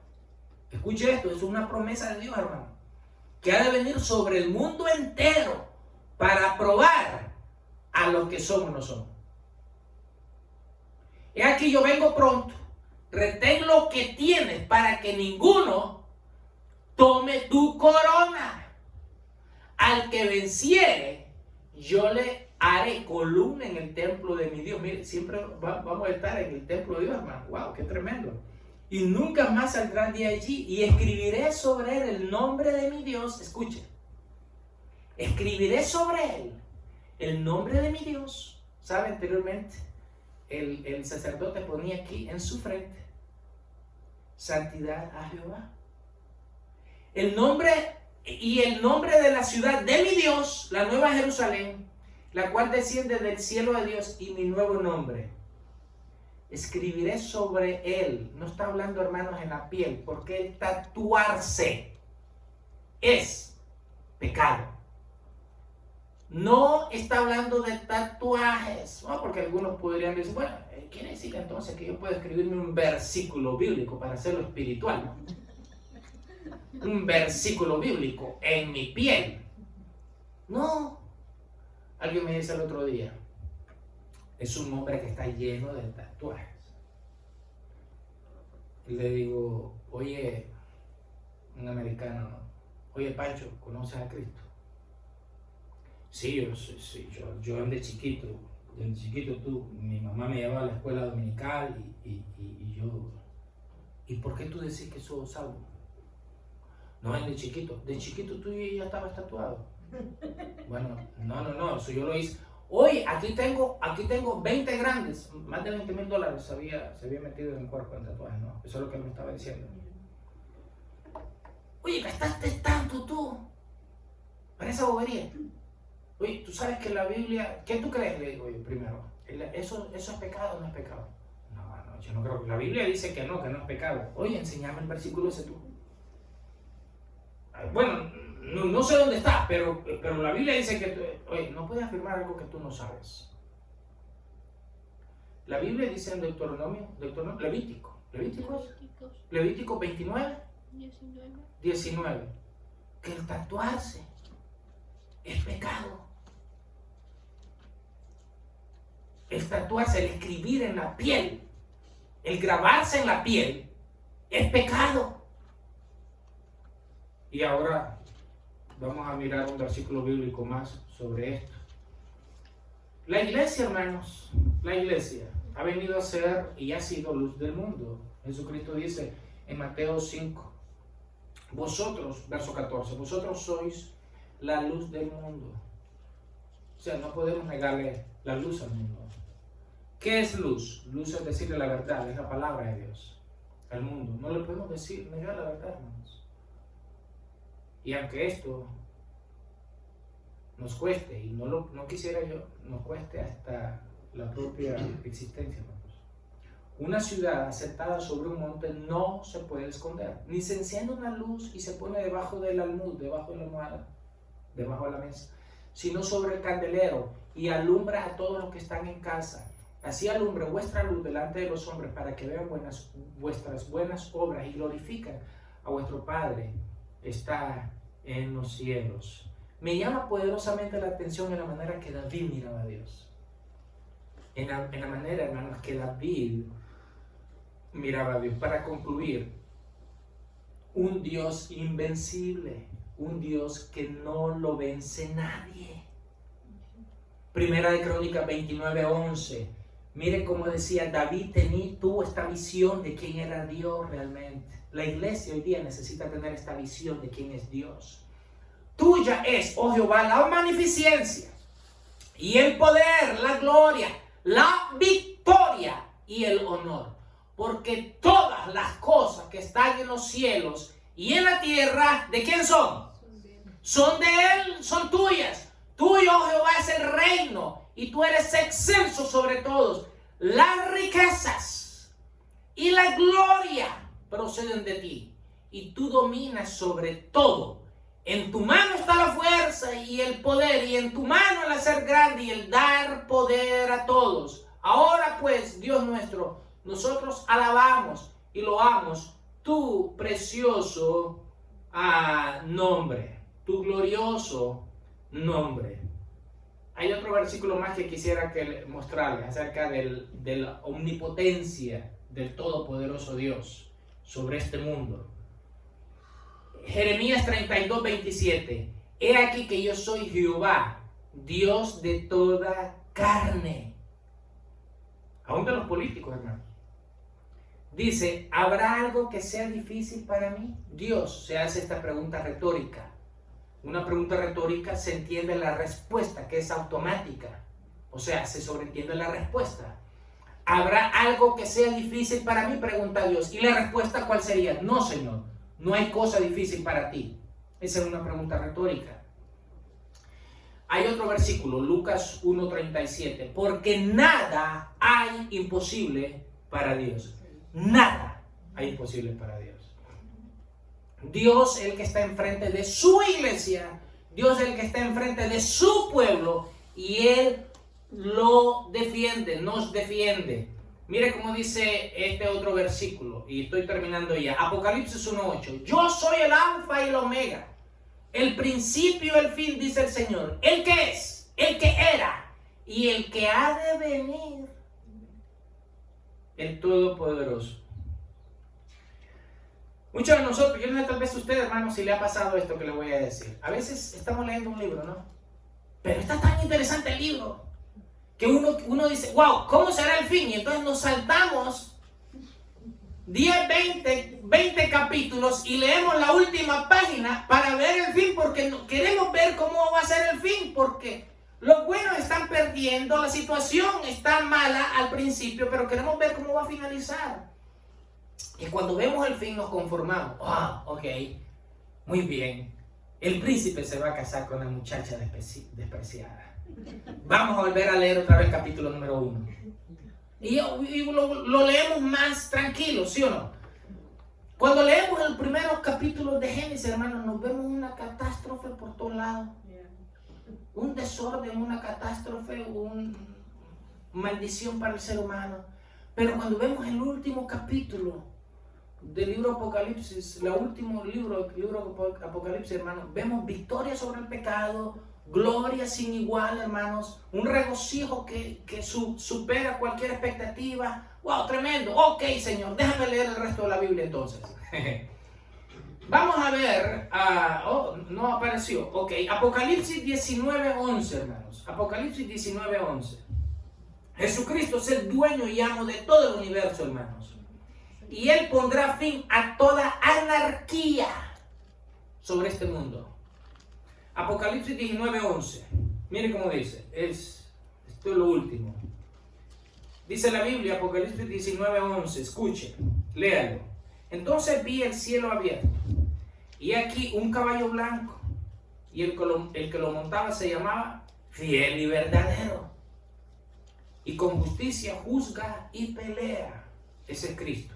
Escuche esto, es una promesa de Dios, hermano, que ha de venir sobre el mundo entero para probar a los que son o no son. He aquí yo vengo pronto, retén lo que tienes para que ninguno tome tu corona. Al que venciere, yo le haré columna en el templo de mi Dios. Mire, siempre vamos a estar en el templo de Dios, hermano. Wow, qué tremendo. Y nunca más saldrán de allí. Y escribiré sobre él el nombre de mi Dios. Escuche. Escribiré sobre él el nombre de mi Dios. ¿Sabe? Anteriormente, el sacerdote ponía aquí en su frente: santidad a Jehová. El nombre y el nombre de la ciudad de mi Dios, la nueva Jerusalén, la cual desciende del cielo de Dios, y mi nuevo nombre. Escribiré sobre él. No está hablando, hermanos, en la piel, porque el tatuarse es pecado. No está hablando de tatuajes, ¿no? Porque algunos podrían decir, bueno, quiere decir entonces que yo puedo escribirme un versículo bíblico para hacerlo espiritual, ¿no? Un versículo bíblico en mi piel. No. Alguien me dice el otro día, es un hombre que está lleno de tatuajes. Y le digo, oye, un americano, ¿no? Oye, Pancho, ¿conoces a Cristo? Sí, yo de chiquito mi mamá me llevaba a la escuela dominical y yo, ¿y por qué tú decís que sos salvo? No, es de chiquito tú ya estabas tatuado. Bueno, no, eso yo lo hice. Oye, aquí tengo 20 grandes, más de $20,000 se había metido en el cuerpo en tatuajes, ¿no? Eso es lo que él me estaba diciendo. Oye, gastaste tanto tú para esa bobería. Oye, tú sabes que la Biblia, ¿qué tú crees? Le digo yo primero, ¿eso es pecado o no es pecado? No, yo no creo que la Biblia dice que no es pecado. Oye, enséñame el versículo ese tú. Bueno, no sé dónde está, pero la Biblia dice que, oye, no puedes afirmar algo que tú no sabes. La Biblia dice en Levítico 29, 19, que el tatuarse es pecado. El tatuarse, el escribir en la piel, el grabarse en la piel, es pecado. Y ahora vamos a mirar un versículo bíblico más sobre esto. La iglesia, hermanos, la iglesia ha venido a ser y ha sido luz del mundo. Jesucristo dice en Mateo 5, vosotros, verso 14, vosotros sois la luz del mundo. O sea, no podemos negarle la luz al mundo. ¿Qué es luz? Luz es decirle la verdad, es la palabra de Dios al mundo. No le podemos negar la verdad, hermanos. Y aunque esto nos cueste, y no quisiera yo, nos cueste hasta la propia existencia, hermanos. Una ciudad asentada sobre un monte no se puede esconder, ni se enciende una luz y se pone debajo del almud, debajo de la almohada, debajo de la mesa, sino sobre el candelero, y alumbra a todos los que están en casa. Así alumbre vuestra luz delante de los hombres, para que vean vuestras buenas obras y glorifiquen a vuestro Padre está en los cielos. Me llama poderosamente la atención en la manera que David miraba a Dios. En la manera, hermanos, que David miraba a Dios. Para concluir, un Dios invencible, un Dios que no lo vence nadie. Primera de Crónicas 29:11. Mire cómo decía David, tuvo esta visión de quién era Dios realmente. La iglesia hoy día necesita tener esta visión de quién es Dios. Tuya es, oh Jehová, la magnificencia y el poder, la gloria, la victoria y el honor. Porque todas las cosas que están en los cielos y en la tierra, ¿de quién son? Son de Él, son tuyas. Tuyo, oh Jehová, es el reino y tú eres excelso sobre todos. Las riquezas y la gloria proceden de ti y tú dominas sobre todo. En tu mano está la fuerza y el poder, y en tu mano el hacer grande y el dar poder a todos. Ahora pues, Dios nuestro, nosotros alabamos y loamos tu precioso nombre, tu glorioso nombre. Hay otro versículo más que quisiera mostrarles acerca de la omnipotencia del todopoderoso Dios sobre este mundo. Jeremías 32:27. He aquí que yo soy Jehová, Dios de toda carne. Aún de los políticos, hermanos. Dice, ¿habrá algo que sea difícil para mí? Dios se hace esta pregunta retórica. Una pregunta retórica se entiende la respuesta, que es automática. O sea, se sobreentiende la respuesta. ¿Habrá algo que sea difícil para mí? Pregunta Dios. ¿Y la respuesta cuál sería? No, Señor. No hay cosa difícil para ti. Esa es una pregunta retórica. Hay otro versículo, Lucas 1:37. Porque nada hay imposible para Dios. Nada hay imposible para Dios. Dios es el que está enfrente de su iglesia. Dios es el que está enfrente de su pueblo. Y Él lo defiende, nos defiende. Mire cómo dice este otro versículo, y estoy terminando ya. Apocalipsis 1:8. Yo soy el alfa y el omega, el principio y el fin, dice el Señor, el que es, el que era y el que ha de venir, el Todopoderoso. Muchos de nosotros, yo no sé tal vez a usted, hermano, si le ha pasado esto que le voy a decir. A veces estamos leyendo un libro, ¿no? Pero está tan interesante el libro que uno dice, wow, ¿cómo será el fin? Y entonces nos saltamos 10, 20 capítulos y leemos la última página para ver el fin, porque queremos ver cómo va a ser el fin, porque los buenos están perdiendo, la situación está mala al principio, pero queremos ver cómo va a finalizar. Y cuando vemos el fin nos conformamos. Ok, muy bien. El príncipe se va a casar con la muchacha despreciada. Vamos a volver a leer otra vez el capítulo número 1. Y lo leemos más tranquilo, ¿sí o no? Cuando leemos los primeros capítulos de Génesis, hermanos, nos vemos una catástrofe por todos lados. Un desorden, una catástrofe, una maldición para el ser humano. Pero cuando vemos el último capítulo del libro Apocalipsis, el último libro Apocalipsis, hermanos, vemos victoria sobre el pecado, gloria sin igual, hermanos, un regocijo que supera cualquier expectativa. ¡Wow! Tremendo. Ok, Señor, déjame leer el resto de la Biblia entonces. Vamos a ver, no apareció. Ok, Apocalipsis 19:11, hermanos. Apocalipsis 19:11. Jesucristo es el dueño y amo de todo el universo, hermanos. Y Él pondrá fin a toda anarquía sobre este mundo. Apocalipsis 19:11. Mire cómo dice. Esto es lo último. Dice la Biblia, Apocalipsis 19:11. Escuche, léalo. Entonces vi el cielo abierto. Y aquí un caballo blanco. Y el que lo montaba se llamaba Fiel y Verdadero. Y con justicia juzga y pelea. Ese es Cristo.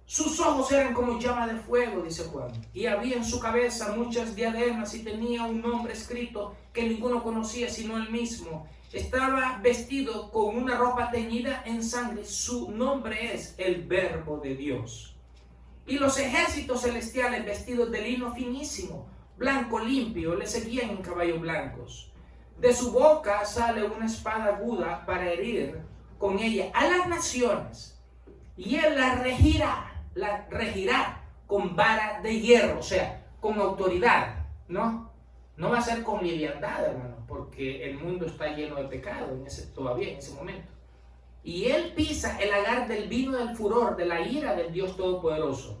Sus ojos eran como llama de fuego, dice Juan. Y había en su cabeza muchas diademas y tenía un nombre escrito que ninguno conocía sino él mismo. Estaba vestido con una ropa teñida en sangre. Su nombre es el Verbo de Dios. Y los ejércitos celestiales vestidos de lino finísimo, blanco limpio, le seguían en caballos blancos. De su boca sale una espada aguda para herir con ella a las naciones. Y él la regirá con vara de hierro, o sea, con autoridad, ¿no? No va a ser con liviandad, hermano, porque el mundo está lleno de pecado todavía en ese momento. Y él pisa el lagar del vino del furor, de la ira del Dios Todopoderoso.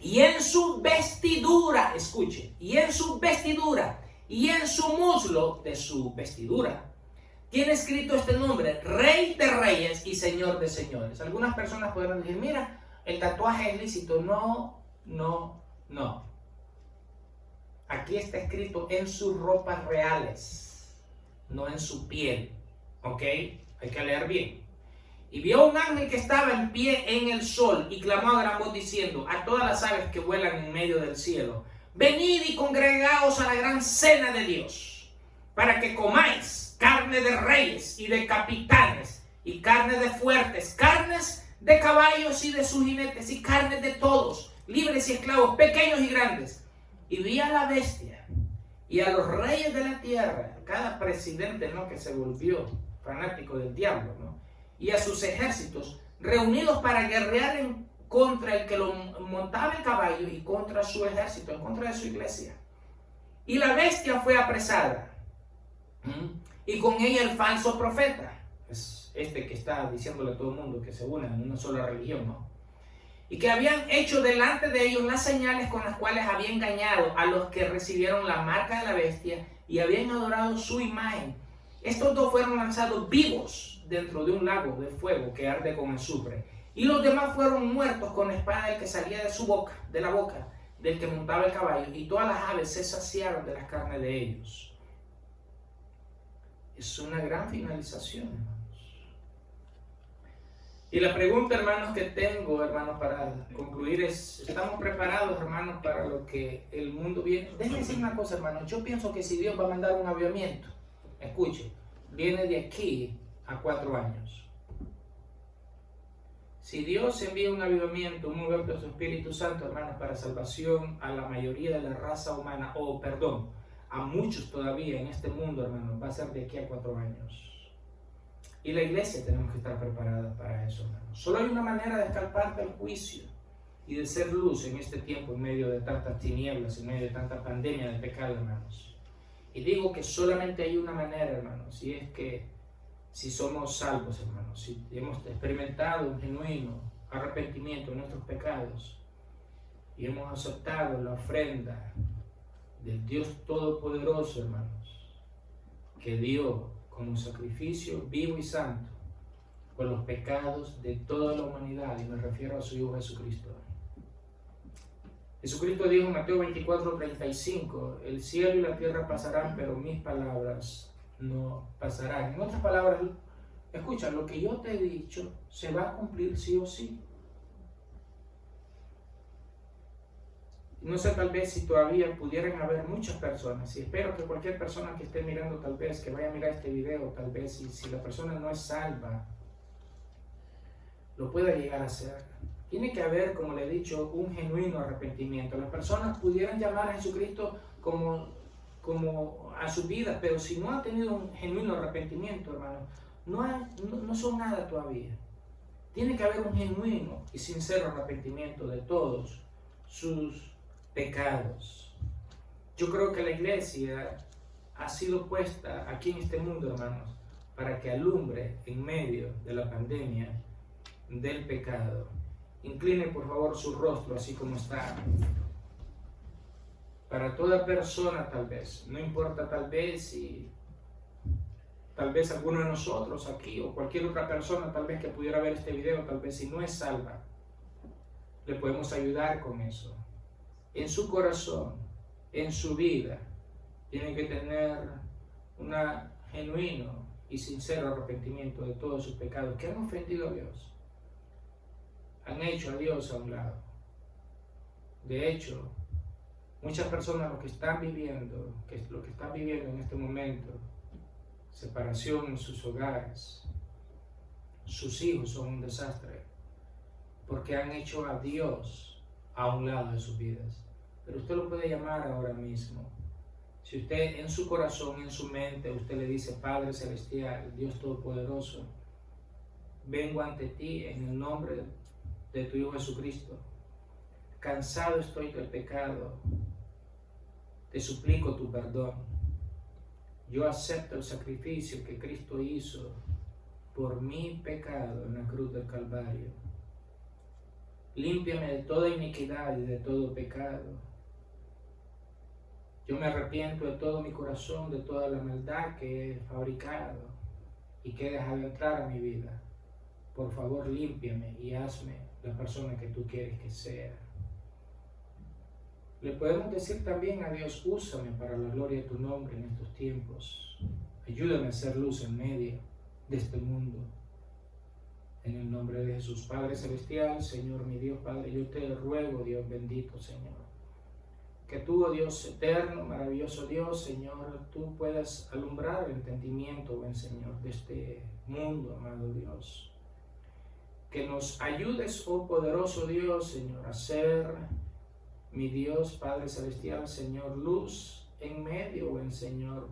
Y en su vestidura, escuche, y en su vestidura, y en su muslo de su vestidura, tiene escrito este nombre: Rey de Reyes y Señor de Señores. Algunas personas podrán decir, mira, el tatuaje es lícito. No. Aquí está escrito en sus ropas reales, no en su piel. ¿Ok? Hay que leer bien. Y vio un ángel que estaba en pie en el sol y clamó a gran voz diciendo a todas las aves que vuelan en medio del cielo: venid y congregaos a la gran cena de Dios, para que comáis carne de reyes y de capitanes, y carne de fuertes, carnes de caballos y de sus jinetes, y carne de todos, libres y esclavos, pequeños y grandes. Y vi a la bestia y a los reyes de la tierra, cada presidente, ¿no?, que se volvió fanático del diablo, ¿no?, y a sus ejércitos, reunidos para guerrear contra el que lo montaba el caballo y contra su ejército, en contra de su iglesia. Y la bestia fue apresada, y con ella el falso profeta, es este que está diciéndole a todo el mundo que se unan en una sola religión, ¿no? Y que habían hecho delante de ellos las señales con las cuales había engañado a los que recibieron la marca de la bestia y habían adorado su imagen. Estos dos fueron lanzados vivos dentro de un lago de fuego que arde con azufre. Y los demás fueron muertos con la espada del que salía de la boca del que montaba el caballo, y todas las aves se saciaron de las carnes de ellos. Es una gran finalización, hermanos. Y la pregunta, hermanos, que tengo, hermanos, para concluir es: ¿estamos preparados, hermanos, para lo que el mundo viene? Déjenme decir una cosa, hermanos. Yo pienso que si Dios va a mandar un avivamiento, escuche, viene de aquí a 4 años. Si Dios envía un avivamiento, un mover de su Espíritu Santo, hermanos, para salvación a la mayoría de la raza humana, o perdón, a muchos todavía en este mundo, hermanos, va a ser de aquí a 4 años. Y la iglesia tenemos que estar preparada para eso, hermanos. Solo hay una manera de escapar del juicio y de ser luz en este tiempo, en medio de tantas tinieblas, en medio de tanta pandemia de pecado, hermanos. Y digo que solamente hay una manera, hermanos, y es que si somos salvos, hermanos, si hemos experimentado un genuino arrepentimiento de nuestros pecados y hemos aceptado la ofrenda del Dios Todopoderoso, hermanos, que dio como sacrificio vivo y santo por los pecados de toda la humanidad, y me refiero a su Hijo Jesucristo. Jesucristo dijo en Mateo 24:35, el cielo y la tierra pasarán, pero mis palabras no pasarán. En otras palabras, escucha, lo que yo te he dicho se va a cumplir sí o sí. No sé, tal vez si todavía pudieran haber muchas personas, y espero que cualquier persona que esté mirando, tal vez, que vaya a mirar este video, tal vez, si la persona no es salva, lo pueda llegar a ser. Tiene que haber, como le he dicho, un genuino arrepentimiento. Las personas pudieran llamar a Jesucristo como a su vida, pero si no han tenido un genuino arrepentimiento, hermano, no son nada todavía. Tiene que haber un genuino y sincero arrepentimiento de todos sus pecados. Yo creo que la iglesia ha sido puesta aquí en este mundo, hermanos, para que alumbre en medio de la pandemia del pecado. Incline por favor su rostro así como está. Para toda persona, tal vez, no importa tal vez si tal vez alguno de nosotros aquí o cualquier otra persona tal vez que pudiera ver este video, tal vez si no es salva, le podemos ayudar con eso. En su corazón, en su vida, tiene que tener un genuino y sincero arrepentimiento de todos sus pecados que han ofendido a Dios, han hecho a Dios a un lado. De hecho, muchas personas lo que están viviendo en este momento, separación en sus hogares, sus hijos son un desastre, porque han hecho a Dios a un lado de sus vidas. Pero usted lo puede llamar ahora mismo. Si usted en su corazón, en su mente, usted le dice, Padre Celestial, Dios Todopoderoso, vengo ante ti en el nombre de tu Hijo Jesucristo. Cansado estoy del pecado. Te suplico tu perdón. Yo acepto el sacrificio que Cristo hizo por mi pecado en la cruz del Calvario. Límpiame de toda iniquidad y de todo pecado. Yo me arrepiento de todo mi corazón, de toda la maldad que he fabricado y que he dejado entrar a mi vida. Por favor, límpiame y hazme la persona que tú quieres que sea. Le podemos decir también a Dios, úsame para la gloria de tu nombre en estos tiempos. Ayúdame a ser luz en medio de este mundo. En el nombre de Jesús, Padre Celestial, Señor mi Dios, Padre, yo te ruego, Dios bendito, Señor, que tú, oh Dios eterno, maravilloso Dios, Señor, tú puedas alumbrar el entendimiento, buen Señor, de este mundo, amado Dios. Que nos ayudes, oh poderoso Dios, Señor, a ser, mi Dios, Padre Celestial, Señor, luz en medio, buen Señor,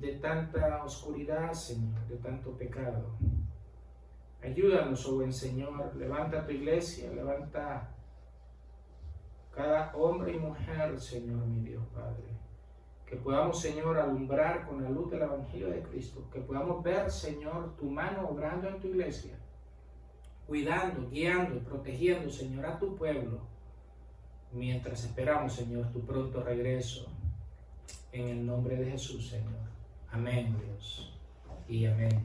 de tanta oscuridad, Señor, de tanto pecado. Ayúdanos, oh buen Señor, levanta tu iglesia, levanta cada hombre y mujer, Señor, mi Dios, Padre. Que podamos, Señor, alumbrar con la luz del Evangelio de Cristo. Que podamos ver, Señor, tu mano obrando en tu iglesia, cuidando, guiando, protegiendo, Señor, a tu pueblo, mientras esperamos, Señor, tu pronto regreso. En el nombre de Jesús, Señor. Amén, Dios. Y amén.